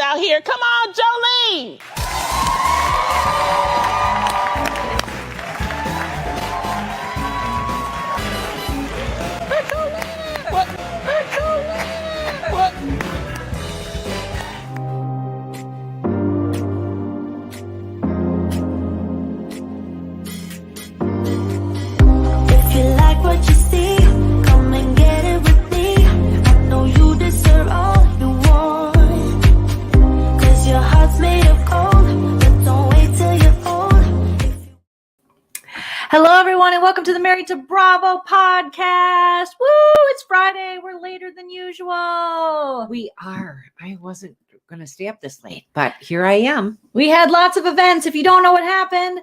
out here. Come on, Joleen. What? If you like what you see, come and get it with me. I know you deserve all you want, 'cause your heart's made of gold, but don't wait till you're old. Hello, everyone, and welcome to the Married to Bravo podcast. Woo! It's Friday. We're later than usual. We are. I wasn't going to stay up this late, but here I am. We had lots of events. If you don't know what happened,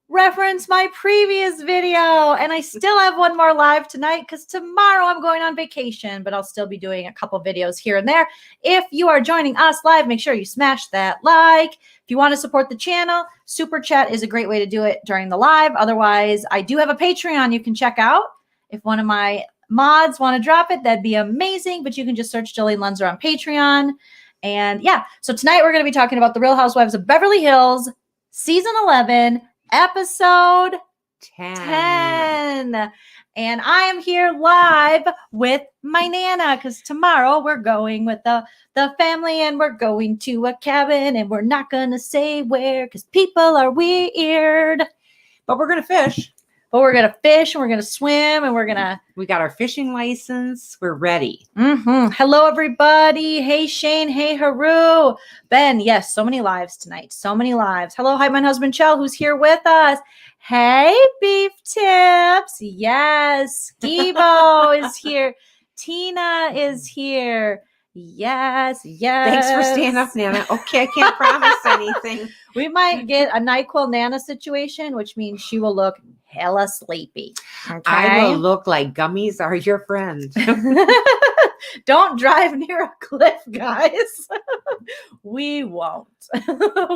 reference my previous video. And I still have one more live tonight because tomorrow I'm going on vacation, but I'll still be doing a couple videos here and there. If you are joining us live, make sure you smash that like. If you want to support the channel, Super Chat is a great way to do it during the live. Otherwise, I do have a Patreon you can check out. If one of my mods want to drop it, that'd be amazing. But you can just search Joleen Lunzer on Patreon. And yeah, so tonight we're going to be talking about The Real Housewives of Beverly Hills, Season 11, Episode 10. And I am here live with my Nana because tomorrow we're going with the family and we're going to a cabin and we're not going to say where because people are weird. But we're going to fish. But we're going to fish and we're going to swim and we're going to... We got our fishing license. We're ready. Hello, everybody. Hey, Shane. Hey, Haru. Ben, yes, so many lives tonight. So many lives. Hello, hi, my husband, Chell, who's here with us. Hey, Beef Tips. Yes. Gibo is here. Tina is here. Yes. Thanks for staying up, Nana. Okay, I can't promise anything. We might get a NyQuil Nana situation, which means she will look hella sleepy. Okay? I will look like gummies are your friend. Don't drive near a cliff, guys. We won't.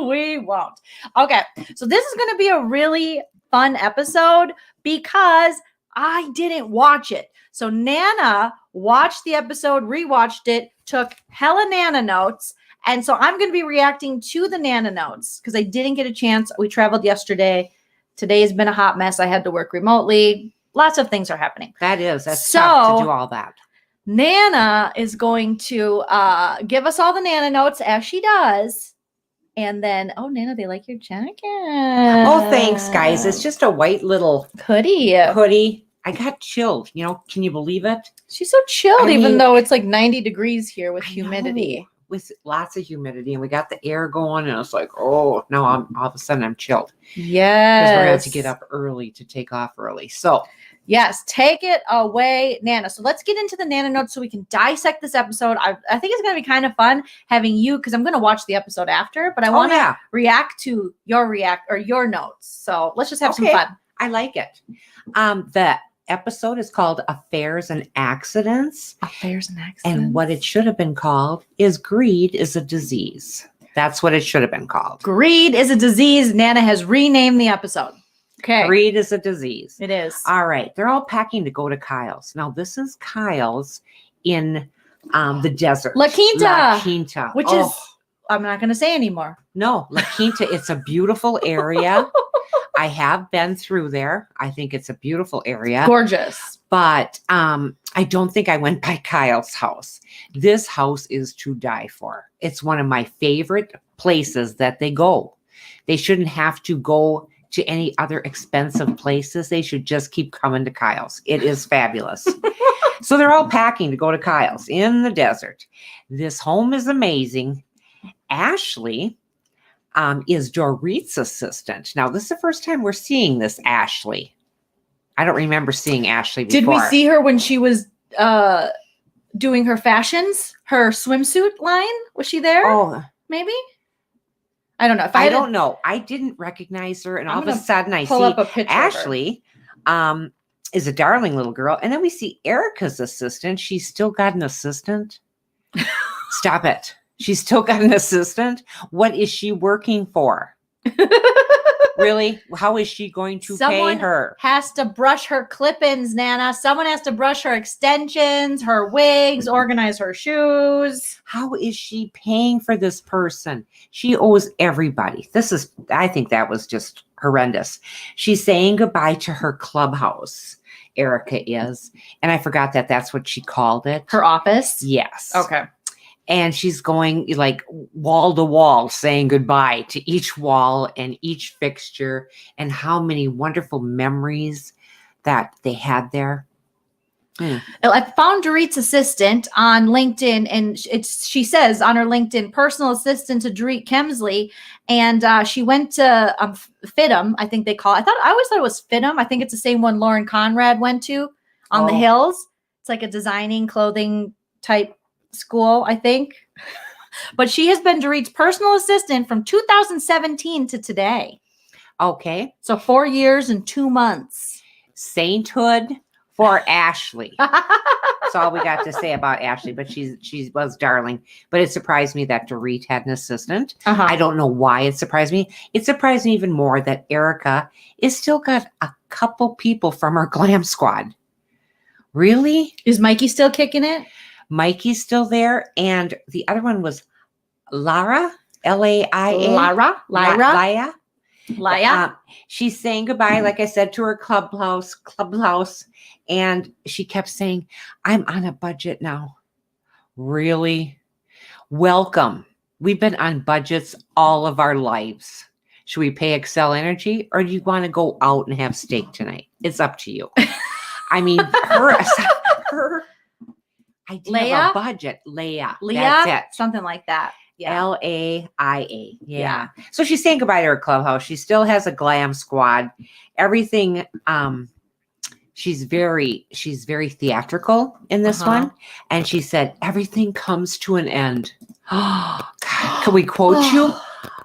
We won't. Okay, so this is going to be a really fun episode because I didn't watch it. So Nana watched the episode, rewatched it, took hella Nana notes. And so I'm going to be reacting to the Nana notes because I didn't get a chance. We traveled yesterday. Today has been a hot mess. I had to work remotely. Lots of things are happening. That's tough to do all that. Nana is going to give us all the Nana notes as she does. And then, oh, Nana, they like your jacket. Oh, thanks, guys. It's just a white little hoodie. I got chilled. You know, can you believe it? She's so chilled, even though it's like 90 degrees here with humidity. Know, with lots of humidity, and we got the air going, and it's like, oh, now all of a sudden I'm chilled. Yes. Because we're going to have to get up early to take off early. So, yes, take it away, Nana. So let's get into the Nana notes so we can dissect this episode. I think it's going to be kind of fun having you, because I'm going to watch the episode after, but I want to react to your notes. So let's just have some fun. I like it. The episode is called Affairs and Accidents. Affairs and Accidents. And what it should have been called is Greed is a Disease. That's what it should have been called. Greed is a Disease. Nana has renamed the episode. Okay. Greed is a disease. It is. All right. They're all packing to go to Kyle's. Now, this is Kyle's in the desert. La Quinta. Which is, I'm not going to say anymore. No, La Quinta. It's a beautiful area. I have been through there. I think it's a beautiful area. Gorgeous. But I don't think I went by Kyle's house. This house is to die for. It's one of my favorite places that they go. They shouldn't have to go to any other expensive places. They should just keep coming to Kyle's. It is fabulous. So they're all packing to go to Kyle's in the desert. This home is amazing. Ashley is Dorit's assistant. Now, this is the first time we're seeing this Ashley. I don't remember seeing Ashley before. Did we see her when she was doing her fashions, her swimsuit line? Was she there? Oh, maybe? I don't know. I don't know. I didn't recognize her, and all of a sudden I see Ashley is a darling little girl. And then we see Erica's assistant. She's still got an assistant. Stop it. She's still got an assistant. What is she working for? Really? How is she going to pay her? Has to brush her clip-ins, Nana. Someone has to brush her extensions, her wigs, organize her shoes. How is she paying for this person? She owes everybody. I think that was just horrendous. She's saying goodbye to her clubhouse. Erica is. And I forgot that that's what she called it. Her office? Yes. Okay. And she's going like wall to wall saying goodbye to each wall and each fixture and how many wonderful memories that they had there. I found Dorit's assistant on LinkedIn, and she says on her LinkedIn, personal assistant to Dorit Kemsley, and she went to FITM, I think they call it. I always thought it was FITM. I think it's the same one Lauren Conrad went to on the Hills. It's like a designing clothing type school, I think. But she has been Dorit's personal assistant from 2017 to today. Okay. So 4 years and 2 months. Sainthood for Ashley. That's all we got to say about Ashley, but she was darling. But it surprised me that Dorit had an assistant. I don't know why it surprised me. It surprised me even more that Erica is still got a couple people from her glam squad. Really? Is Mikey still kicking it? Mikey's still there. And the other one was Lara, Laia. Laya. She's saying goodbye, like I said, to her clubhouse. And she kept saying, I'm on a budget now. Really? Welcome. We've been on budgets all of our lives. Should we pay Excel Energy or do you want to go out and have steak tonight? It's up to you. I mean, her idea of a budget. Leah. That's it. Something like that. Yeah. Laia. Yeah. So she's saying goodbye to her clubhouse. She still has a glam squad. Everything. She's very theatrical in this one. And she said, everything comes to an end. God, can we quote you?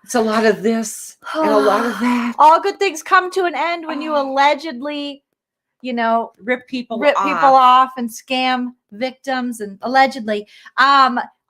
It's a lot of this and a lot of that. All good things come to an end when you allegedly, rip people off and scam victims and allegedly.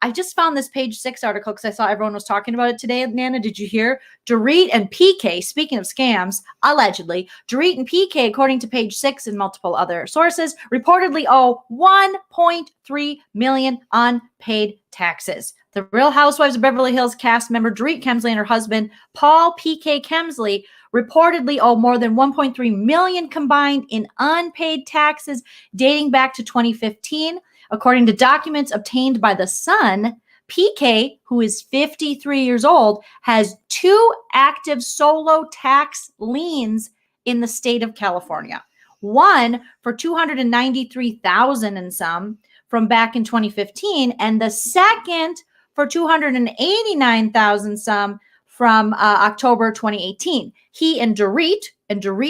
I just found this page 6 article because I saw everyone was talking about it today. Nana, did you hear? Dorit and PK, speaking of scams, allegedly, Dorit and PK, according to page 6 and multiple other sources, reportedly owe $1.3 million unpaid taxes. The Real Housewives of Beverly Hills cast member Dorit Kemsley and her husband, Paul PK Kemsley, reportedly owe more than $1.3 million combined in unpaid taxes dating back to 2015. According to documents obtained by The Sun, PK, who is 53 years old, has 2 active solo tax liens in the state of California. One for $293,000 and some from back in 2015, and the second for $289,000 some from October 2018. He and Dorit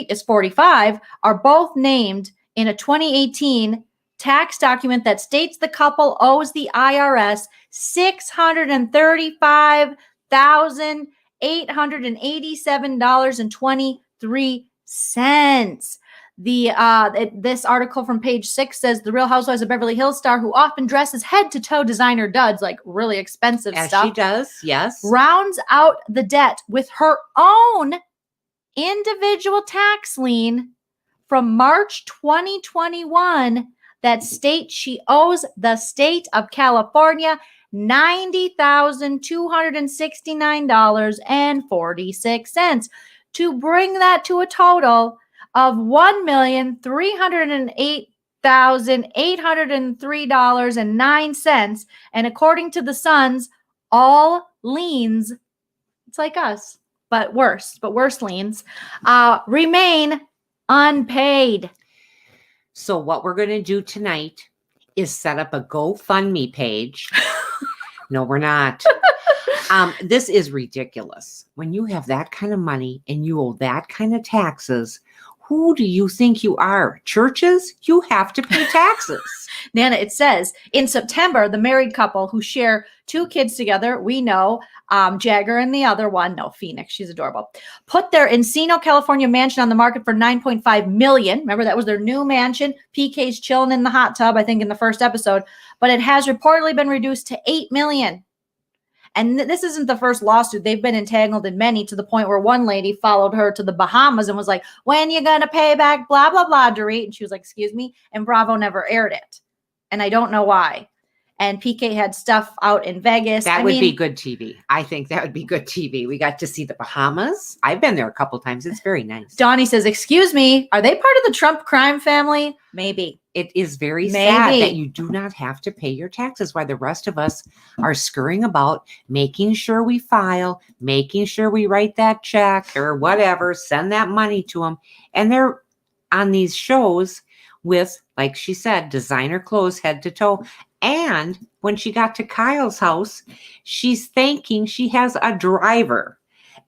is 45, are both named in a 2018 tax document that states the couple owes the IRS $635,887.23. This article from page 6 says the Real Housewives of Beverly Hills star, who often dresses head to toe designer duds, like really expensive As stuff. She does, yes. Rounds out the debt with her own individual tax lien from March 2021 that states she owes the state of California $90,269.46 to bring that to a total of $1,308,803.09. And according to The Sun's, all liens, it's like us, but worse liens, remain unpaid. So what we're going to do tonight is set up a GoFundMe page. No, we're not. This is ridiculous. When you have that kind of money and you owe that kind of taxes, who do you think you are? Churches? You have to pay taxes. Nana, it says, in September, the married couple who share 2 kids together, we know, Jagger and the other one, no, Phoenix, she's adorable, put their Encino, California mansion on the market for $9.5 million. Remember, that was their new mansion. PK's chilling in the hot tub, I think, in the first episode. But it has reportedly been reduced to $8 million. And this isn't the first lawsuit. They've been entangled in many, to the point where one lady followed her to the Bahamas and was like, when you going to pay back blah, blah, blah, Dorit? And she was like, excuse me. And Bravo never aired it. And I don't know why. And PK had stuff out in Vegas. That would be good TV. I think that would be good TV. We got to see the Bahamas. I've been there a couple times. It's very nice. Donnie says, excuse me, are they part of the Trump crime family? Maybe. It is very sad that you do not have to pay your taxes, while the rest of us are scurrying about, making sure we file, making sure we write that check or whatever, send that money to them. And they're on these shows with, like she said, designer clothes head to toe. And when she got to Kyle's house, she's thanking she has a driver.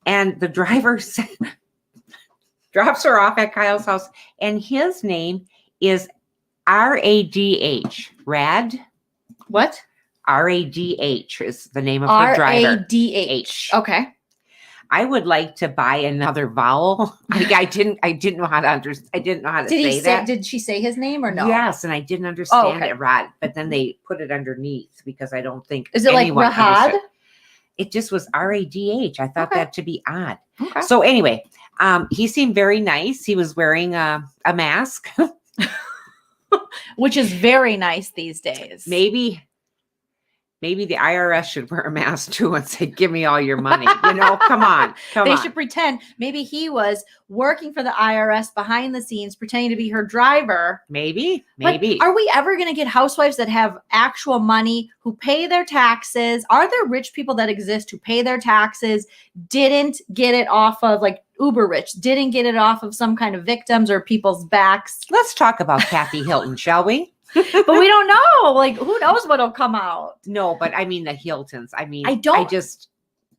And the driver drops her off at Kyle's house. And his name is RADH. Rad? What? RADH is the name of the driver. RADH. Okay. I would like to buy another vowel. I didn't know how to say that. Did she say his name or no? Yes, and I didn't understand it, Rod. But then they put it underneath because I don't think is it like Rahad? It just was RADH. I thought that to be odd. Okay. So anyway, he seemed very nice. He was wearing a mask, which is very nice these days. Maybe the IRS should wear a mask too and say, give me all your money. Come on. They should pretend maybe he was working for the IRS behind the scenes, pretending to be her driver. Maybe. But are we ever going to get housewives that have actual money, who pay their taxes? Are there rich people that exist who pay their taxes, didn't get it off of, like, uber rich, didn't get it off of some kind of victims or people's backs? Let's talk about Kathy Hilton, shall we? But we don't know. Like, who knows what'll come out? No, but I mean the Hiltons. I just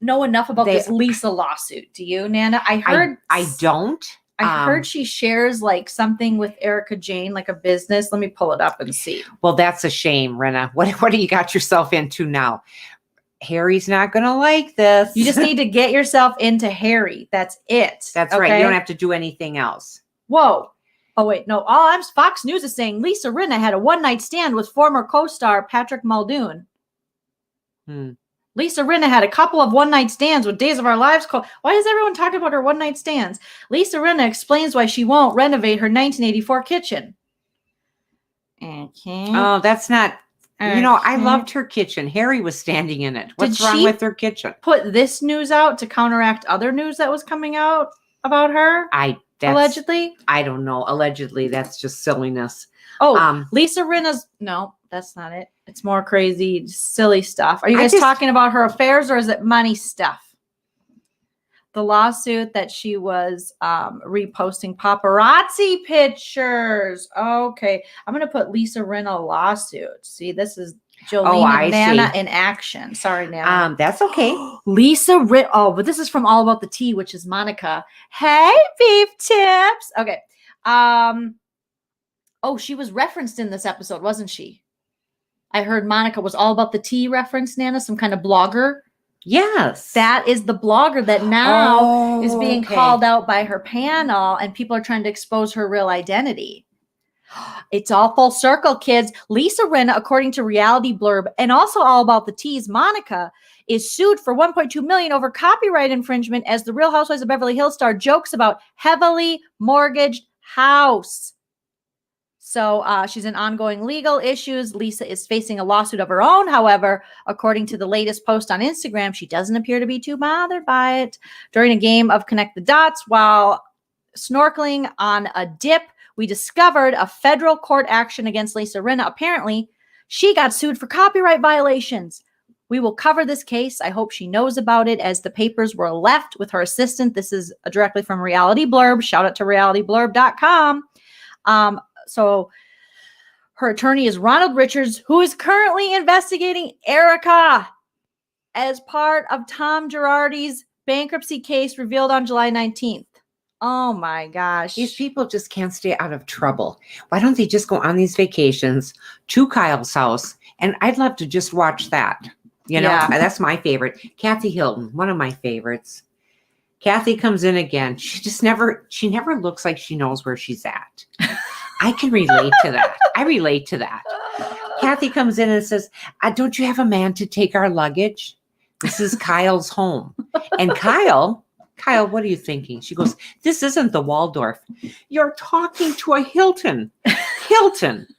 know enough about this Lisa lawsuit. Do you, Nana? I heard. I don't. I heard she shares like something with Erica Jane, like a business. Let me pull it up and see. Well, that's a shame, Rinna. What do you got yourself into now? Harry's not going to like this. You just need to get yourself into Harry. That's it. That's right. You don't have to do anything else. Whoa. Oh, wait, no. Fox News is saying Lisa Rinna had a one-night stand with former co-star Patrick Muldoon. Lisa Rinna had a couple of one-night stands with Days of Our Lives. Why is everyone talking about her one-night stands? Lisa Rinna explains why she won't renovate her 1984 kitchen. Okay. Oh, that's not... I loved her kitchen. Harry was standing in it. What's wrong with her kitchen? Put this news out to counteract other news that was coming out about her? Allegedly? I don't know. Allegedly, that's just silliness. Oh, Lisa Rinna's... No, that's not it. It's more crazy, silly stuff. Are you guys talking about her affairs, or is it money stuff? The lawsuit that she was reposting paparazzi pictures. Okay. I'm going to put Lisa Rinna lawsuit. See, this is Joleen and Nana in action. Sorry, Nana. That's okay. Lisa Rinna. Oh, but this is from All About the Tea, which is Monica. Hey, beef tips. Okay. Oh, she was referenced in this episode, wasn't she? I heard Monica was All About the Tea reference, Nana, some kind of blogger. Yes. That is the blogger that now is being called out by her panel, and people are trying to expose her real identity. It's all full circle, kids. Lisa Rinna, according to Reality Blurb, and also All About the Tea's Monica, is sued for $1.2 million over copyright infringement as the Real Housewives of Beverly Hills star jokes about heavily mortgaged house. So she's in ongoing legal issues. Lisa is facing a lawsuit of her own. However, according to the latest post on Instagram, she doesn't appear to be too bothered by it. During a game of Connect the Dots, while snorkeling on a dip, we discovered a federal court action against Lisa Rinna. Apparently, she got sued for copyright violations. We will cover this case. I hope she knows about it, as the papers were left with her assistant. This is directly from Reality Blurb. Shout out to realityblurb.com. So her attorney is Ronald Richards, who is currently investigating Erica as part of Tom Girardi's bankruptcy case revealed on July 19th. Oh my gosh. These people just can't stay out of trouble. Why don't they just go on these vacations to Kyle's house? And I'd love to just watch that. That's my favorite. Kathy Hilton, one of my favorites. Kathy comes in again. She never looks like she knows where she's at. I can relate to that. I relate to that. Kathy comes in and says, don't you have a man to take our luggage? This is Kyle's home. And Kyle, what are you thinking? She goes, this isn't the Waldorf. You're talking to a Hilton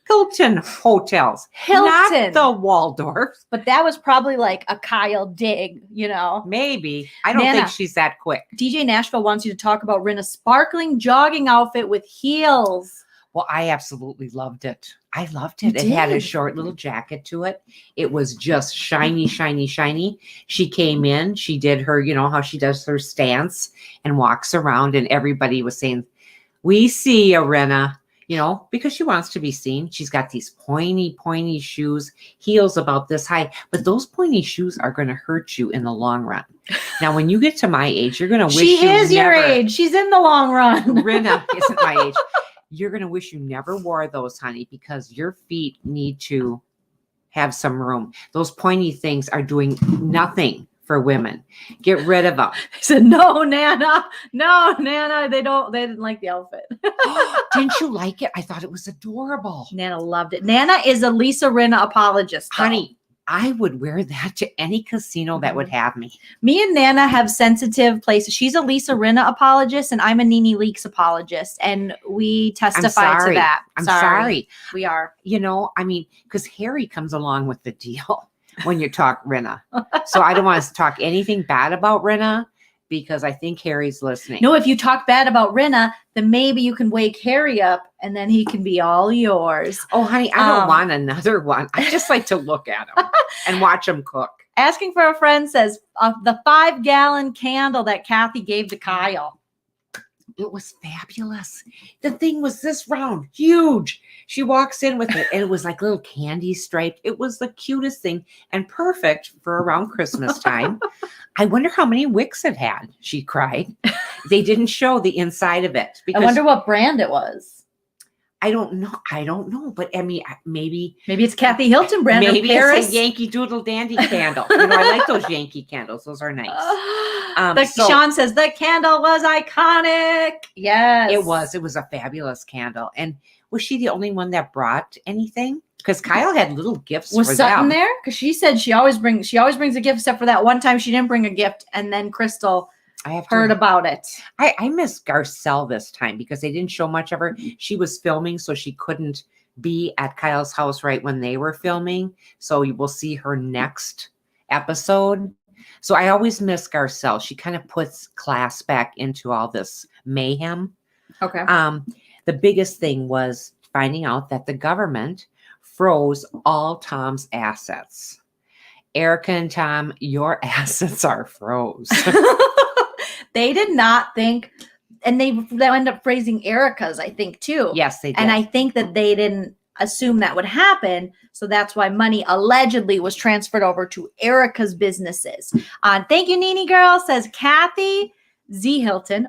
hotels. Not the Waldorf. But that was probably like a Kyle dig, Maybe. I don't think she's that quick. DJ Nashville wants you to talk about Rinna's sparkling jogging outfit with heels. Well, I absolutely loved it. I loved it. It had a short little jacket to it. It was just shiny, shiny, shiny. She came in. She did her, how she does her stance and walks around. And everybody was saying, we see you, Rinna, because she wants to be seen. She's got these pointy shoes, heels about this high. But those pointy shoes are going to hurt you in the long run. Now, when you get to my age, you're going to wish she is your age. She's in the long run. Rinna isn't my age. You're going to wish you never wore those, honey, because your feet need to have some room. Those pointy things are doing nothing for women. Get rid of them. I said, no, Nana. No, Nana. They didn't like the outfit. Didn't you like it? I thought it was adorable. Nana loved it. Nana is a Lisa Rinna apologist. Though. Honey, I would wear that to any casino that would have me. Me and Nana have sensitive places. She's a Lisa Rinna apologist, and I'm a Nene Leakes apologist, and we testify to that. I'm sorry. We are. Because Harry comes along with the deal when you talk Rinna. So I don't want to talk anything bad about Rinna because I think Harry's listening. No, if you talk bad about Rinna, then maybe you can wake Harry up and then he can be all yours. Oh, honey, I don't want another one. I just like to look at him and watch him cook. Asking for a friend says the 5-gallon candle that Kathy gave to Kyle. It was fabulous. The thing was this round, huge. She walks in with it, and it was like little candy striped. It was the cutest thing and perfect for around Christmas time. I wonder how many wicks it had, she cried. They didn't show the inside of it. I wonder what brand it was. I don't know. But maybe it's Kathy Hilton brand. Maybe it's a Yankee Doodle Dandy candle. I like those Yankee candles. Those are nice. Sean says the candle was iconic. Yes, it was. It was a fabulous candle. And was she the only one that brought anything? Because Kyle had little gifts. Was for Sutton them. there? Because she said she always brings a gift, except for that one time she didn't bring a gift, and then Crystal. I have heard about it. I miss Garcelle this time because they didn't show much of her. She was filming, so she couldn't be at Kyle's house right when they were filming. So you will see her next episode. So I always miss Garcelle. She kind of puts class back into all this mayhem. Okay. The biggest thing was finding out that the government froze all Tom's assets. Erica and Tom, your assets are froze. They did not think, and they ended up phrasing Erica's, I think, too. Yes, they did. And I think that they didn't assume that would happen. So that's why money allegedly was transferred over to Erica's businesses. Thank you, Nene Girl. Says Kathy Hilton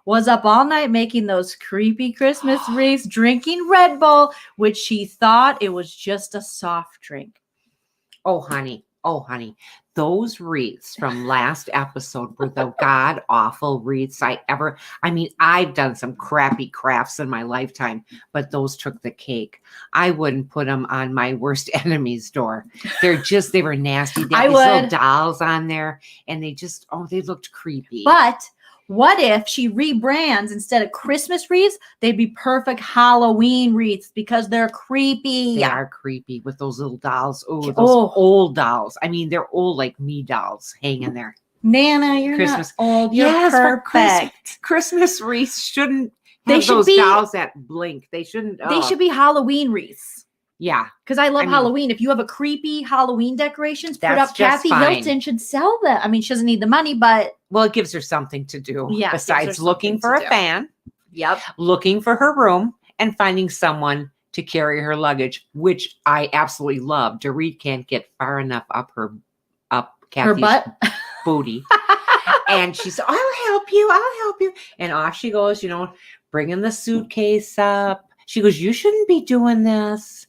was up all night making those creepy Christmas wreaths, drinking Red Bull, which she thought it was just a soft drink. Oh, honey. Those wreaths from last episode were the god-awful wreaths I've done some crappy crafts in my lifetime, but those took the cake. I wouldn't put them on my worst enemy's door. They were nasty. They had these little dolls on there, and they looked creepy. But what if she rebrands instead of Christmas wreaths? They'd be perfect Halloween wreaths because they're creepy. They are creepy with those little dolls. Oh, those old dolls. They're old like me dolls hanging there. Nana, you're Christmas. Not old. You're perfect. Christmas wreaths shouldn't have those dolls that blink. They shouldn't. They should be Halloween wreaths. Yeah. Because I love Halloween. If you have a creepy Halloween decorations, put up. Kathy Hilton should sell them. She doesn't need the money, but. Well, it gives her something to do. Yeah. Besides looking for a fan. Yep. Looking for her room and finding someone to carry her luggage, which I absolutely love. Dorit can't get far enough up Kathy's butt booty. And she said, I'll help you. And off she goes, bringing the suitcase up. She goes, you shouldn't be doing this.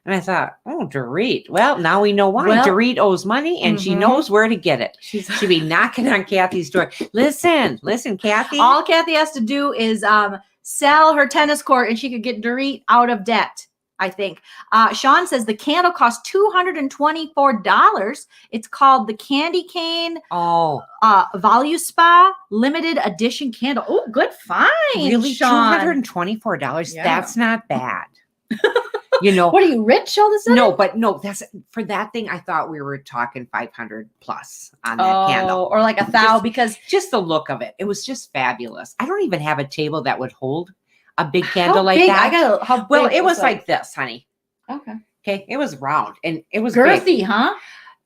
And I thought, Dorit. Well, now we know why. Dorit owes money and she knows where to get it. She'd be knocking on Kathy's door. Listen, Kathy. All Kathy has to do is sell her tennis court and she could get Dorit out of debt. I think. Sean says the candle cost $224. It's called the Candy Cane Value Spa limited edition candle. Oh, good find. Really? Sean. $224? Yeah. That's not bad. You know, What are you, rich all of a sudden? No, that's for that thing. I thought we were talking 500 plus on that candle. Or like 1,000 because just the look of it. It was just fabulous. I don't even have a table that would hold a big candle how like big? that. How big Well, it was like this, honey. Okay. Okay. It was round and it was Girthy, big. huh?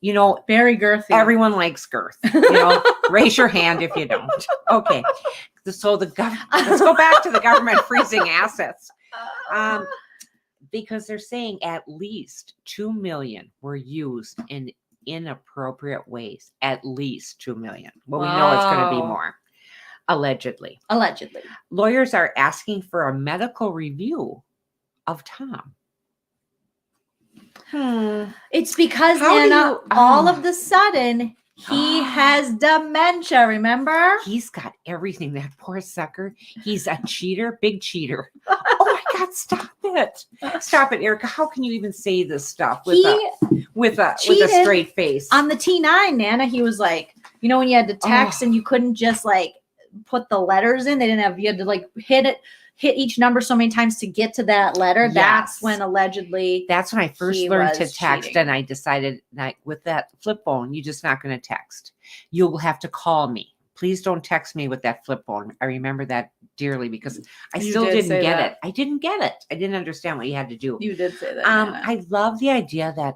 You know, Very girthy. everyone likes girth. You know, raise your hand if you don't. Okay. So let's go back to the government freezing assets. Because they're saying at least 2 million were used in inappropriate ways. At least 2 million. Well, we know it's going to be more. Allegedly. Lawyers are asking for a medical review of Tom. It's because How do Nana, you- all of the sudden he has dementia. Remember? He's got everything. That poor sucker. He's a cheater, big cheater. Oh my God! Stop it! Stop it, Erica. How can you even say this stuff with a straight face? On the T9, Nana, he was like, you know, when you had to text and you couldn't just like put the letters in. They didn't have. You had to like hit each number so many times to get to that letter. Yes. That's when allegedly. That's when I first he learned to was text, cheating. and I decided that with that flip phone, you're just not going to text. You'll have to call me. Please don't text me with that flip phone. I remember that dearly because I still didn't get it. I didn't get it. I didn't understand what you had to do. You did say that. Nana. I love the idea that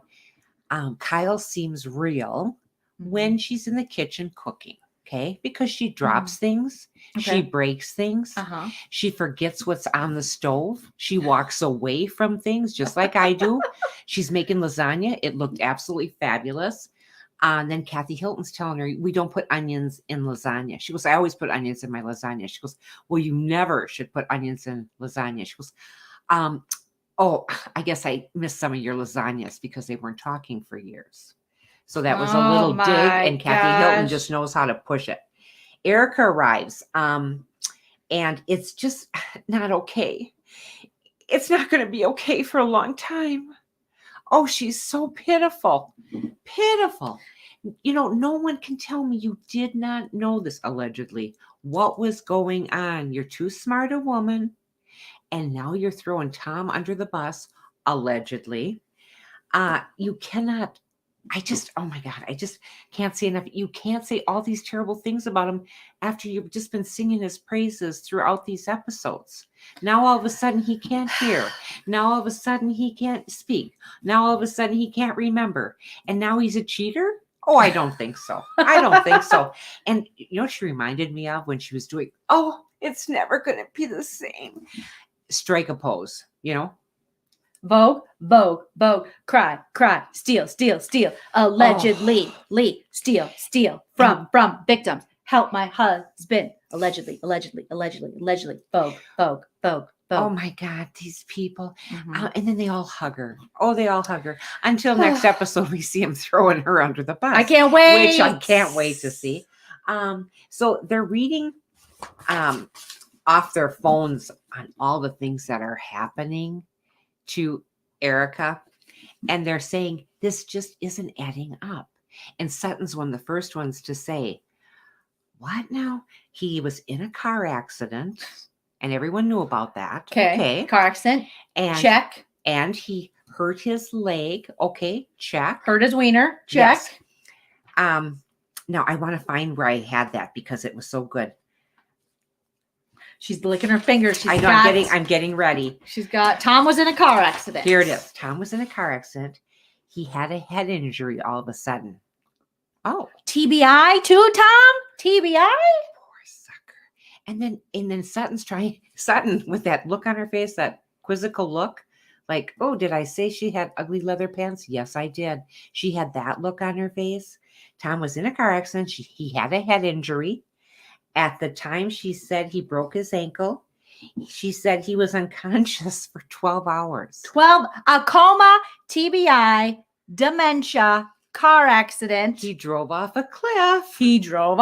Kyle seems real when she's in the kitchen cooking. Okay, because she drops things, she breaks things, she forgets what's on the stove, she walks away from things just like I do. She's making lasagna. It looked absolutely fabulous. And then Kathy Hilton's telling her, we don't put onions in lasagna. She goes, I always put onions in my lasagna. She goes, well, you never should put onions in lasagna. She goes, oh, I guess I missed some of your lasagnas because they weren't talking for years. So that was a little dig, and Kathy Hilton just knows how to push it. Erica arrives, and it's just not okay. It's not going to be okay for a long time. Oh, she's so pitiful. Pitiful. You know, no one can tell me you did not know this, allegedly. What was going on? You're too smart a woman, and now you're throwing Tom under the bus, allegedly. You cannot... oh my God, I just can't say enough. You can't say all these terrible things about him after you've just been singing his praises throughout these episodes. Now all of a sudden he can't hear. Now all of a sudden he can't speak. Now all of a sudden he can't remember. And now he's a cheater? Oh, I don't think so. I don't think so. And you know what she reminded me of when she was doing, oh, it's never going to be the same. Strike a pose, you know? Vogue, vogue, vogue, cry, cry, steal, steal, steal, allegedly, steal, steal from victims. Help my husband, allegedly, vogue, vogue, vogue. Oh my God, these people. And then they all hug her. Oh, they all hug her. Until next episode, we see him throwing her under the bus. I can't wait. Which I can't wait to see. So they're reading off their phones on all the things that are happening to Erica, and they're saying this just isn't adding up. And Sutton's one of the first ones to say, what now? He was in a car accident, and everyone knew about that. Okay. Car accident. And check. And he hurt his leg. Okay, check. Hurt his wiener. Check. Yes. Now I want to find where I had that because it was so good. She's licking her fingers. I'm getting ready. Tom was in a car accident. Here it is. Tom was in a car accident. He had a head injury all of a sudden. Oh. TBI too, Tom? TBI? Poor sucker. And then Sutton with that look on her face, that quizzical look, like, oh, did I say she had ugly leather pants? Yes, I did. She had that look on her face. Tom was in a car accident. He had a head injury. At the time, she said he broke his ankle. She said he was unconscious for 12 hours. A coma, TBI, dementia, car accident. He drove off a cliff. Before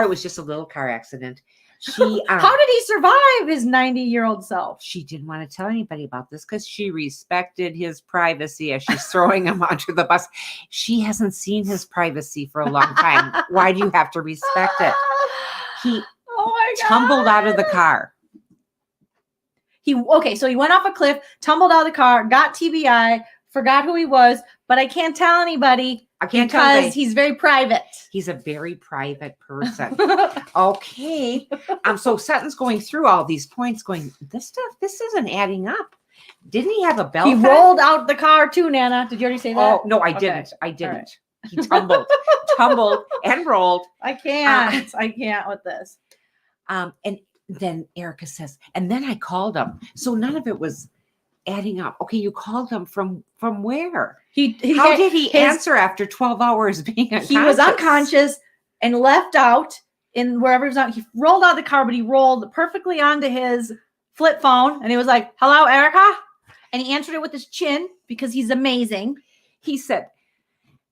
it was just a little car accident. How did he survive his 90-year-old self? She didn't want to tell anybody about this because she respected his privacy as she's throwing him onto the bus. She hasn't seen his privacy for a long time. Why do you have to respect it? He tumbled out of the car. So he went off a cliff, tumbled out of the car, got TBI, forgot who he was, but I can't tell anybody. I can't tell because he's very private. He's a very private person. Okay. So Sutton's going through all these points going, this isn't adding up. Didn't he have a belt? He rolled out the car too, Nana. Did you already say that? Oh, no, I didn't. I didn't. Right. He tumbled and rolled. I can't with this. And then Erica says, and then I called him. So none of it was adding up. Okay, you called him from where? How did he answer after 12 hours being unconscious? He was unconscious and left out in wherever he was out. He rolled out of the car, but he rolled perfectly onto his flip phone. And he was like, hello, Erica? And he answered it with his chin because he's amazing.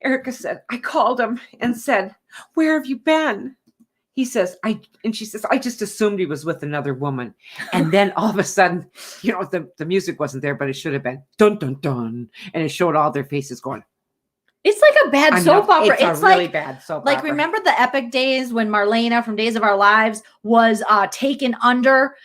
Erica said, I called him and said, where have you been? He says, she says, I just assumed he was with another woman. And then all of a sudden, the music wasn't there, but it should have been dun, dun, dun. And it showed all their faces going. It's like a bad soap opera. It's a really bad soap opera. Like, remember the epic days when Marlena from Days of Our Lives was taken under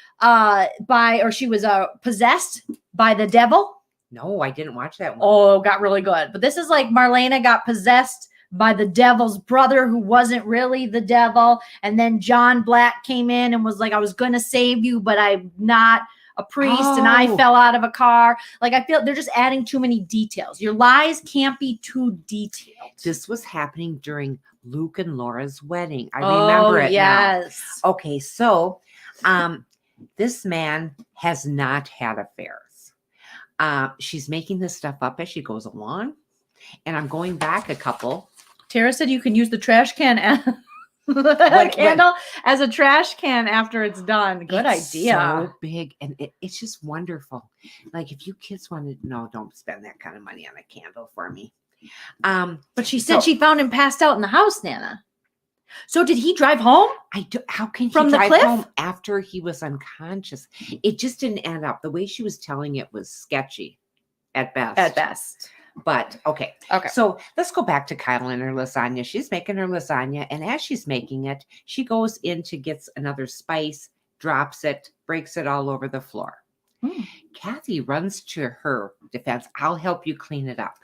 she was possessed by the devil? No, I didn't watch that one. Oh, it got really good. But this is like Marlena got possessed by the devil's brother who wasn't really the devil. And then John Black came in and was like, I was going to save you, but I'm not a priest. And I fell out of a car. Like, I feel they're just adding too many details. Your lies can't be too detailed. This was happening during Luke and Laura's wedding. I remember it now. Okay, so this man has not had affairs. She's making this stuff up as she goes along. And I'm going back a couple. Tara said you can use the trash can candle as a trash can after it's done. Good idea. So big, and it's just wonderful. Like, if you kids want to, no, don't spend that kind of money on a candle for me. But she said she found him passed out in the house, Nana. So did he drive home? How can he from the drive cliff home after he was unconscious? It just didn't add up. The way she was telling it was sketchy at best. But okay. So let's go back to Kyle and her lasagna. She's making her lasagna, and as she's making it, she goes in to get another spice, drops it, breaks it all over the floor. Kathy runs to her defense. I'll help you clean it up.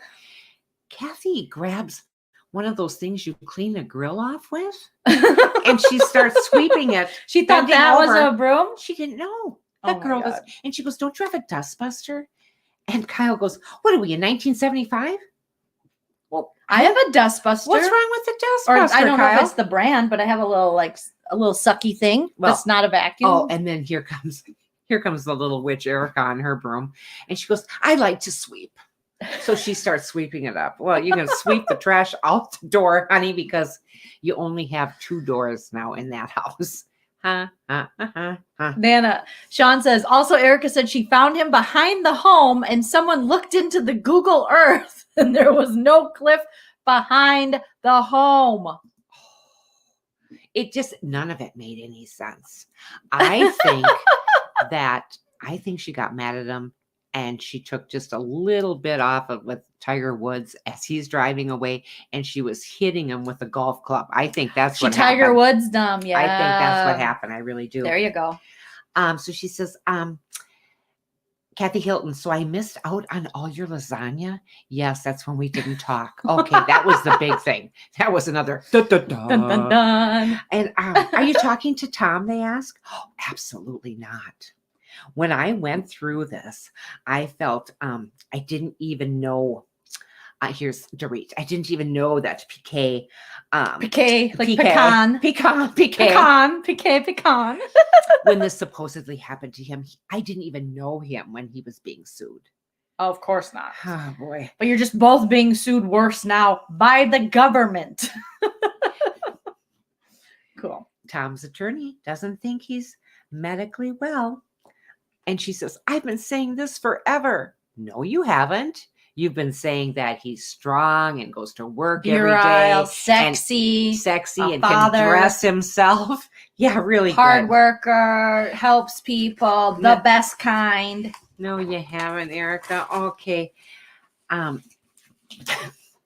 Kathy grabs one of those things you clean a grill off with, and she starts sweeping it. She thought that was a broom? She didn't know. That girl was, and she goes, don't you have a dustbuster? And Kyle goes, what are we, in 1975? Well, I have a dustbuster. What's wrong with the dustbuster, I don't Kyle? know if it's the brand, but I have a little sucky thing. Well, that's not a vacuum. Oh, and then here comes the little witch Erica on her broom. And she goes, I like to sweep. So she starts sweeping it up. Well, you can sweep the trash out the door, honey, because you only have 2 doors now in that house. Nana, Sean says, also Erica said she found him behind the home and someone looked into the Google Earth and there was no cliff behind the home. It just, none of it made any sense. I think she got mad at him and she took just a little bit off of with Tiger Woods as he's driving away, and she was hitting him with a golf club. I think that's what happened. Tiger Woods dumb, yeah. I think that's what happened. I really do. There you go. So she says, Kathy Hilton, so I missed out on all your lasagna? Yes, that's when we didn't talk. Okay, that was the big thing. That was another dun, dun, dun. Dun, dun, dun. And are you talking to Tom, they ask? Oh, absolutely not. When I went through this, I felt I didn't even know. Here's Dorit. I didn't even know that Piqué, like pecan. When this supposedly happened to him, I didn't even know him when he was being sued. Oh, of course not. Oh, boy. But you're just both being sued worse now by the government. Cool. Tom's attorney doesn't think he's medically well. And she says, I've been saying this forever. No, you haven't. You've been saying that he's strong and goes to work every Virile, day. sexy, And father, can dress himself. Yeah, really hard good. worker, helps people, the best kind. No, you haven't, Erica. Okay.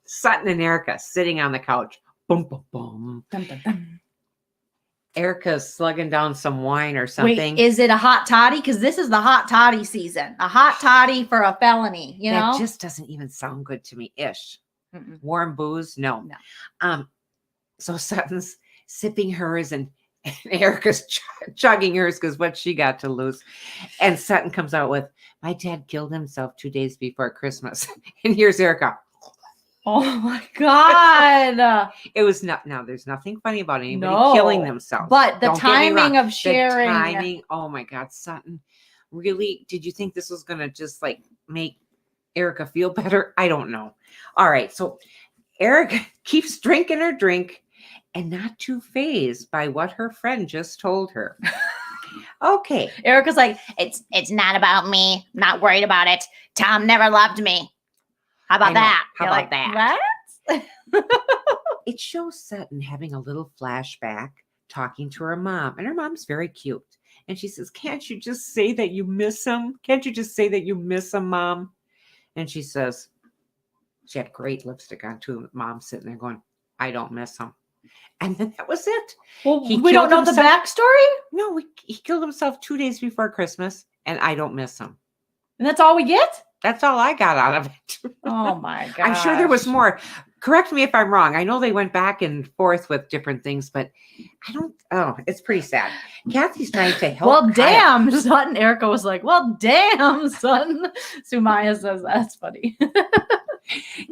Sutton and Erica sitting on the couch. Boom, boom, boom. Dun, dun, dun. Erica's slugging down some wine or something. Wait, is it a hot toddy? Because this is the hot toddy season. A hot toddy for a felony, you know? That just doesn't even sound good to me. Ish. Mm-mm. Warm booze? No. So Sutton's sipping hers and Erica's chugging hers because what she got to lose. And Sutton comes out with, my dad killed himself 2 days before Christmas. And here's Erica. Oh my God. It was not, now there's nothing funny about anybody No. killing themselves. But the Don't get me timing wrong. of sharing. The timing, oh my God, Sutton. Really? Did you think this was going to just like make Erica feel better? I don't know. All right. So Erica keeps drinking her drink and not too fazed by what her friend just told her. Okay. Erica's like, It's not about me. Not worried about it. Tom never loved me. How about I know. that? How You're about like, that? what? It shows Sutton having a little flashback talking to her mom, and her mom's very cute. And she says, can't you just say that you miss him? Can't you just say that you miss him, Mom? And she says, she had great lipstick on too. Mom sitting there going, I don't miss him. And then that was it. Well, He we don't know killed the himself. backstory. No, he killed himself 2 days before Christmas, and I don't miss him. And that's all we get? That's all I got out of it. Oh my God. I'm sure there was more. Correct me if I'm wrong. I know they went back and forth with different things, but it's pretty sad. Kathy's trying to help. Well, Kyle. damn, Sutton. Erica was like, well, damn, Sutton. Sumaya says that's funny.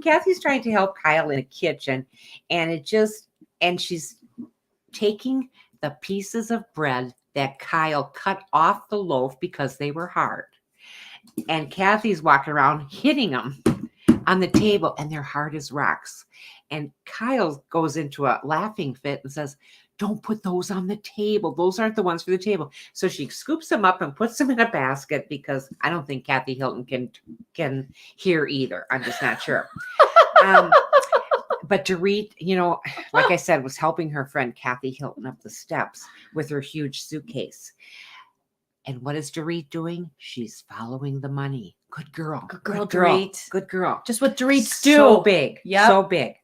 Kathy's trying to help Kyle in the kitchen, and she's taking the pieces of bread that Kyle cut off the loaf because they were hard. And Kathy's walking around hitting them on the table, and they're hard as rocks. And Kyle goes into a laughing fit and says, don't put those on the table. Those aren't the ones for the table. So she scoops them up and puts them in a basket because I don't think Kathy Hilton can hear either. I'm just not sure. But Dorit, like I said, was helping her friend Kathy Hilton up the steps with her huge suitcase. And what is Dorit doing? She's following the money. Good girl. Good girl, Dorit. Good girl. Just what Dorit's do. So big. Yep. So big.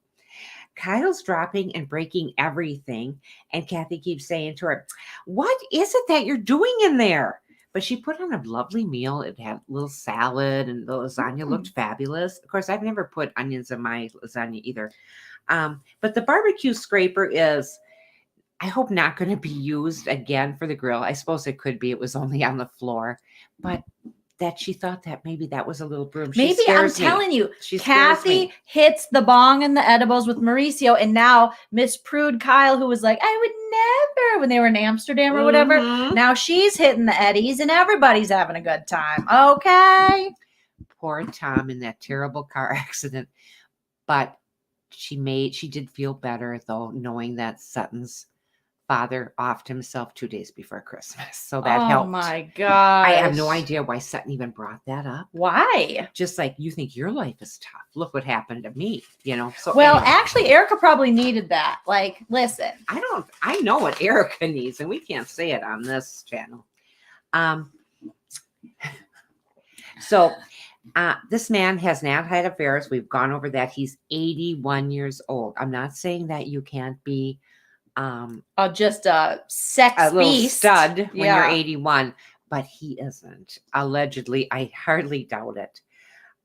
Kyle's dropping and breaking everything. And Kathy keeps saying to her, what is it that you're doing in there? But she put on a lovely meal. It had a little salad, and the lasagna looked fabulous. Of course, I've never put onions in my lasagna either. But the barbecue scraper is, I hope, not going to be used again for the grill. I suppose it could be. It was only on the floor. But that she thought that maybe that was a little broom. Maybe I'm telling you, She scares Kathy me. hits the bong and the edibles with Mauricio, and now Miss Prude Kyle, who was like, I would never, when they were in Amsterdam or whatever. Mhm. Now she's hitting the eddies, and everybody's having a good time. Okay. Poor Tom in that terrible car accident. But she did feel better, though, knowing that Sutton's father offed himself 2 days before Christmas. So that helped. Oh my God. I have no idea why Sutton even brought that up. Why? Just like, you think your life is tough. Look what happened to me, So Well, anyway, actually, Erica probably needed that. Like, listen. I know what Erica needs, and we can't say it on this channel. So this man has not had affairs. We've gone over that. He's 81 years old. I'm not saying that you can't be Just a sex a little beast. stud when Yeah. you're 81, but he isn't. Allegedly, I hardly doubt it.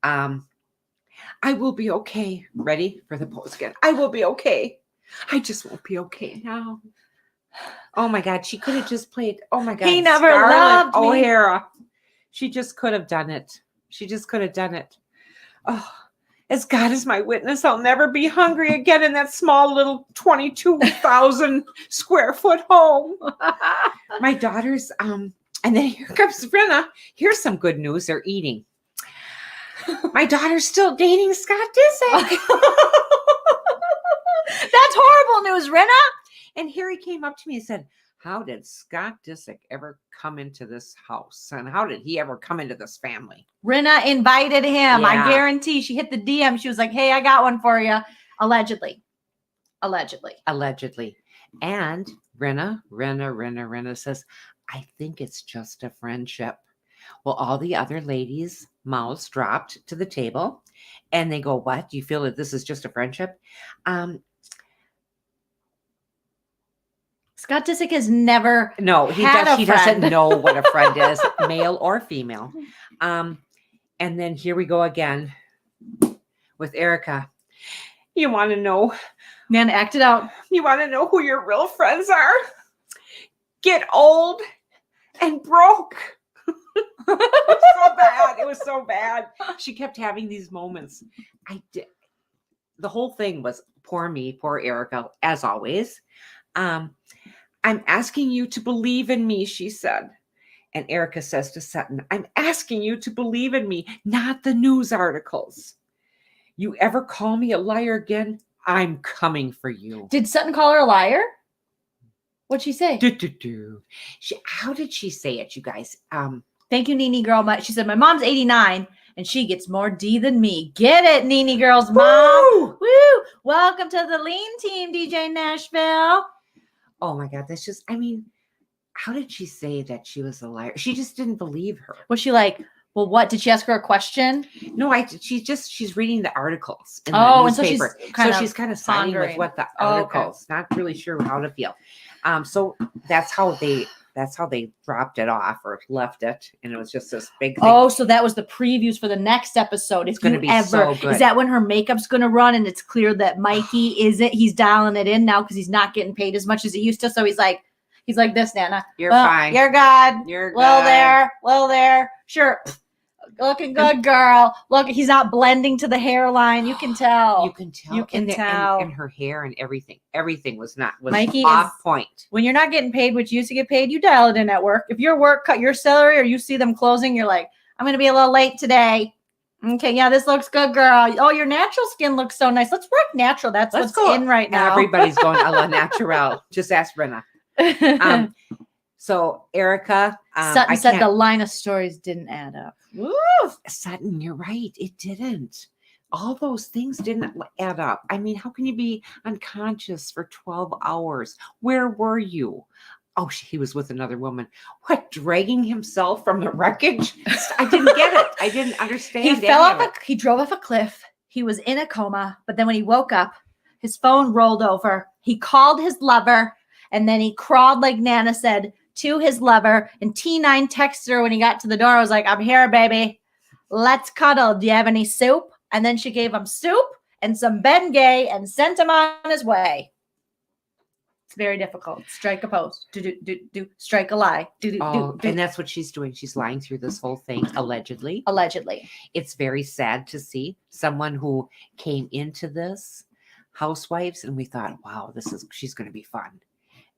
I will be okay. Ready for the pose again? I will be okay. I just won't be okay now. Oh my God, she could have just played. Oh my God, He never Scarlett loved me. O'Hara. She just could have done it. She just could have done it. Oh, as God is my witness, I'll never be hungry again in that small little 22,000 square foot home. My daughters, and then here comes Rinna. Here's some good news. They're eating. My daughter's still dating Scott Disick. That's horrible news, Rinna. And Harry came up to me and said, how did Scott Disick ever come into this house? And how did he ever come into this family? Rinna invited him. I Yeah. guarantee she hit the DM. She was like, hey, I got one for you. Allegedly. Allegedly. And Rinna says, I think it's just a friendship. Well, all the other ladies' mouths dropped to the table and they go, what? Do you feel that this is just a friendship? Scott Disick has never No, he doesn't know what a friend is, male or female. And then here we go again with Erica. You want to know? Man, act it out. You want to know who your real friends are? Get old and broke. It was so bad. She kept having these moments. The whole thing was poor me, poor Erica, as always. I'm asking you to believe in me, she said. And Erica says to Sutton, I'm asking you to believe in me, not the news articles. You ever call me a liar again, I'm coming for you. Did Sutton call her a liar? What'd she say? How did she say it, you guys? Thank you, Nene girl. She said, my mom's 89 and she gets more D than me. Get it, Nene girl's mom. Woo! Welcome to the Leen Team, DJ Nashville. Oh my God, that's just, how did she say that she was a liar? She just didn't believe her. Was she like, well, what? Did she ask her a question? No, she's reading the articles in the and newspaper. So she's kind of siding with what the articles, not really sure how to feel. So that's how they dropped it off or left it. And it was just this big thing. Oh, so that was the previews for the next episode. It's going to be so good. Is that when her makeup's going to run and it's clear that Mikey he's dialing it in now because he's not getting paid as much as he used to. So he's like this, Nana. You're fine. You're good. You're good. Well there. Sure. Looking good, girl. Look, he's not blending to the hairline. You can tell. You can tell. tell. And her hair and everything. Everything was Mikey off point. When you're not getting paid what you used to get paid, you dial it in at work. If your work cut your salary or you see them closing, you're like, I'm going to be a little late today. Okay, yeah, this looks good, girl. Oh, your natural skin looks so nice. Let's rock natural. Let's go in right now. Everybody's going a la natural. Just ask Rinna. So Erica, Sutton said the line of stories didn't add up. Woo! Sutton, you're right. It didn't. All those things didn't add up. How can you be unconscious for 12 hours? Where were you? Oh, he was with another woman. What, dragging himself from the wreckage? I didn't get it. I didn't understand. He drove off a cliff. He was in a coma, but then when he woke up, his phone rolled over. He called his lover, and then he crawled, like Nana said, to his lover, and T9 texted her when he got to the door. I was like, I'm here, baby. Let's cuddle. Do you have any soup? And then she gave him soup and some Bengay and sent him on his way. It's very difficult. Strike a pose. Do. Strike a lie. Do. And that's what she's doing. She's lying through this whole thing, allegedly. It's very sad to see someone who came into this Housewives, and we thought, wow, she's going to be fun.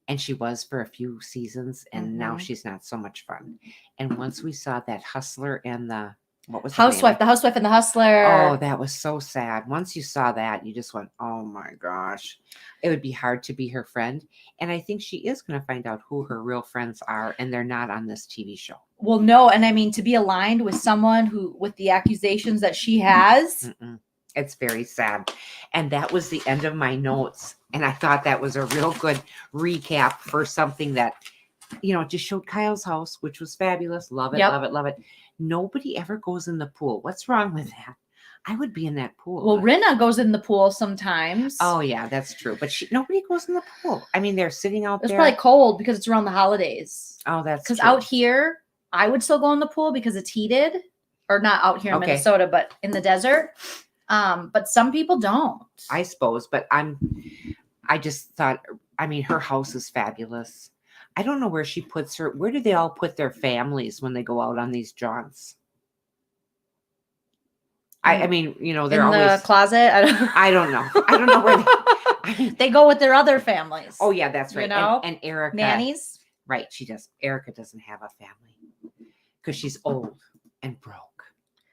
And she was for a few seasons, and now she's not so much fun. And once we saw that hustler and the housewife and the hustler. Oh, that was so sad. Once you saw that, you just went, oh my gosh. It would be hard to be her friend. And I think she is going to find out who her real friends are, and they're not on this TV show. Well, no. And to be aligned with someone with the accusations that she has. It's very sad. And that was the end of my notes. And I thought that was a real good recap for something that, just showed Kyle's house, which was fabulous. Love it, love it. Nobody ever goes in the pool. What's wrong with that? I would be in that pool. Well, Rinna goes in the pool sometimes. Oh, yeah, that's true. But nobody goes in the pool. They're sitting out there. It's probably cold because it's around the holidays. Oh, that's because out here, I would still go in the pool because it's heated. Or not out here in Minnesota, but in the desert. But some people don't. I suppose, but I just thought, her house is fabulous. I don't know where she puts her. Where do they all put their families when they go out on these jaunts? They're in always the closet. I don't know. I don't know where they go with their other families. Oh yeah, that's right. And Erica, nannies. Right, she does. Erica doesn't have a family because she's old and broke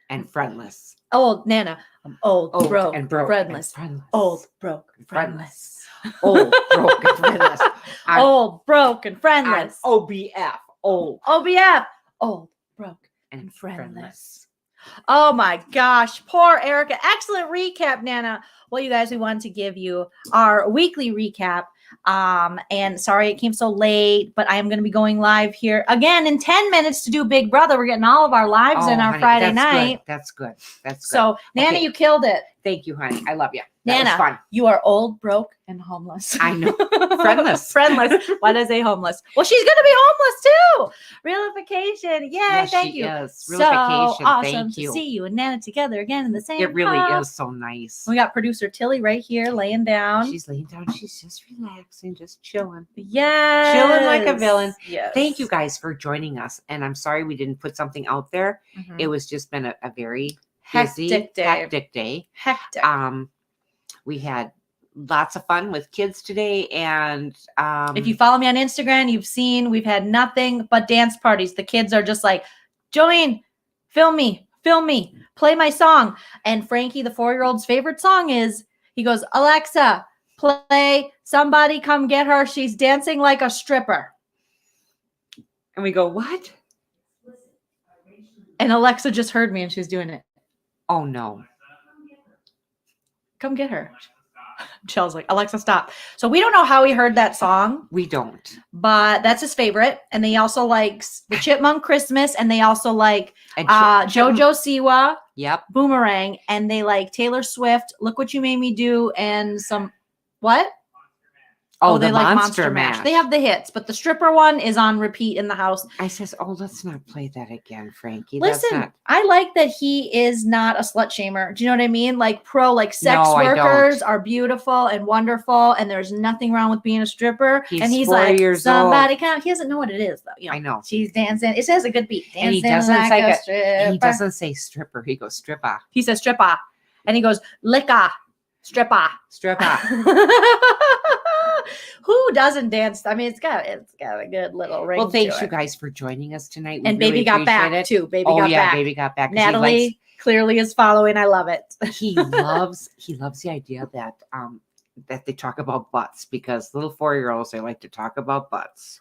and friendless. Old Nana. I'm old, broke, and broke, friendless. and friendless. Old, broke, friendless. Old, broke, and friendless. Old, broke, and I'm friendless. OBF. Old OBF. Old, broke, and friendless. Oh my gosh. Poor Erica. Excellent recap, Nana. Well, you guys, we wanted to give you our weekly recap. And sorry it came so late, but I am going to be going live here again in 10 minutes to do Big Brother. We're getting all of our lives in our honey, Friday that's night. Good. That's good. That's good. So, Nana, Okay. you killed it. Thank you, honey. I love you. That Nana, was fun. you are old, broke, and homeless. I know. Friendless. Friendless. Why did I say homeless? Well, she's going to be homeless too. Realification. Yay. Yes, thank she you. is. So Realification. awesome Thank to you. see you and Nana together again in the same It really house. is so nice. We got producer Tilly right here laying down. She's laying down. She's just relaxing, just chilling. Yes. Chilling like a villain. Yes. Thank you guys for joining us. And I'm sorry we didn't put something out there. Mhm. It was just been a very busy, Hectic day. hectic day. Hectic. We had lots of fun with kids today. And If you follow me on Instagram, you've seen we've had nothing but dance parties. The kids are just like, Joleen, film me, play my song. And Frankie, the 4-year-old's favorite song is, he goes, Alexa, play Somebody Come Get Her. She's dancing like a stripper. and we go, what? And Alexa just heard me and she's doing it. Oh no. Come get her. Michelle's like, Alexa, stop. So we don't know how he heard that song, We don't. but that's his favorite. And they also like the Chipmunk Christmas, and they also like And JoJo Siwa, Yep. Boomerang, and they like Taylor Swift, Look What You Made Me Do, and some what? Oh, they the like Monster Mash. They have the hits, but the stripper one is on repeat in the house. I says, oh, let's not play that again, Frankie. That's Listen, not- I like that he is not a slut shamer. Do you know what I mean? Like sex No, I workers don't. are beautiful and wonderful, and there's nothing wrong with being a stripper. He's and he's 4 like, years somebody come. He doesn't know what it is though. You know, I know. she's dancing. It says a good beat. And he Dancing doesn't like say a stripper. He doesn't say stripper. He goes stripper. He says stripper, and he goes licka, stripper. Stripper. Who doesn't dance? I mean, it's got a good little ring. Well, thanks to you it. guys for joining us tonight. We And really baby got appreciate back it. too. Baby Oh got yeah, back. baby got back. 'cause Natalie clearly is following. I love it. He loves the idea that that they talk about butts, because little 4-year-olds, they like to talk about butts.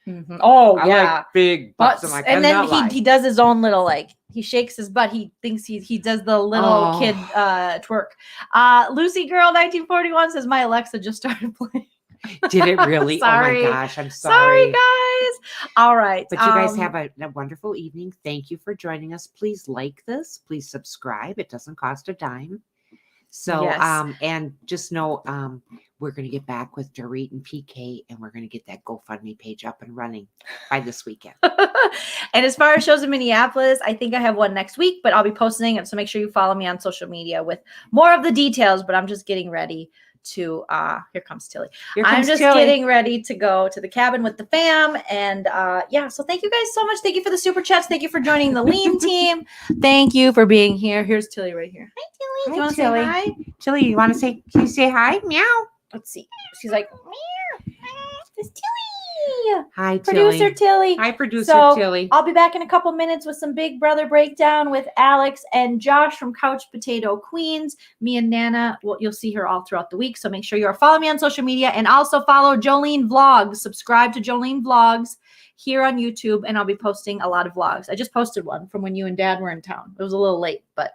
Mhm. Oh I yeah. like big butts. Butts. I'm like, And then lie. he does his own little like he shakes his butt. He thinks he does the little Oh. kid twerk. Lucy Girl 1941 says my Alexa just started playing. Did it really? Sorry. Oh my gosh, I'm Sorry guys. All right. But you guys have a wonderful evening. Thank you for joining us. Please like this. Please subscribe. It doesn't cost a dime. So, Yes. and just know, we're going to get back with Dorit and PK, and we're going to get that GoFundMe page up and running by this weekend. And as far as shows in Minneapolis, I think I have one next week, but I'll be posting it. So make sure you follow me on social media with more of the details. But I'm just getting ready to here comes Tilly. Here I'm comes just Tilly. getting ready to go to the cabin with the fam. And yeah, so thank you guys so much. Thank you for the super chats. Thank you for joining the Leen team. Thank you for being here. Here's Tilly right here. Hi, Tilly. Do you Hi, want to say Tilly. hi? Tilly, you want to say, can you say hi? Meow. Let's see. She's like, meow. It's Tilly. Hi, Producer Tilly. Tilly. Hi, producer So, Tilly. I'll be back in a couple minutes with some Big Brother breakdown with Alex and Josh from Couch Potato Queens. Me and Nana, well, you'll see her all throughout the week. So make sure you are following me on social media, and also follow Joleen Vlogs. Subscribe to Joleen Vlogs here on YouTube, and I'll be posting a lot of vlogs. I just posted one from when you and Dad were in town. It was a little late, but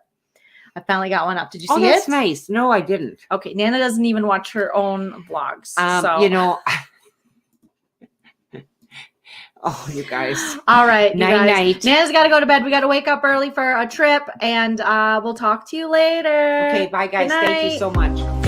I finally got one up. Did you Oh, see that's it? nice. No, I didn't. Okay, Nana doesn't even watch her own vlogs. So You know, oh, you guys. all right, you Night, guys. night. Nana's got to go to bed. We got to wake up early for a trip, and we'll talk to you later. Okay, bye, guys. Good Thank you night. so much.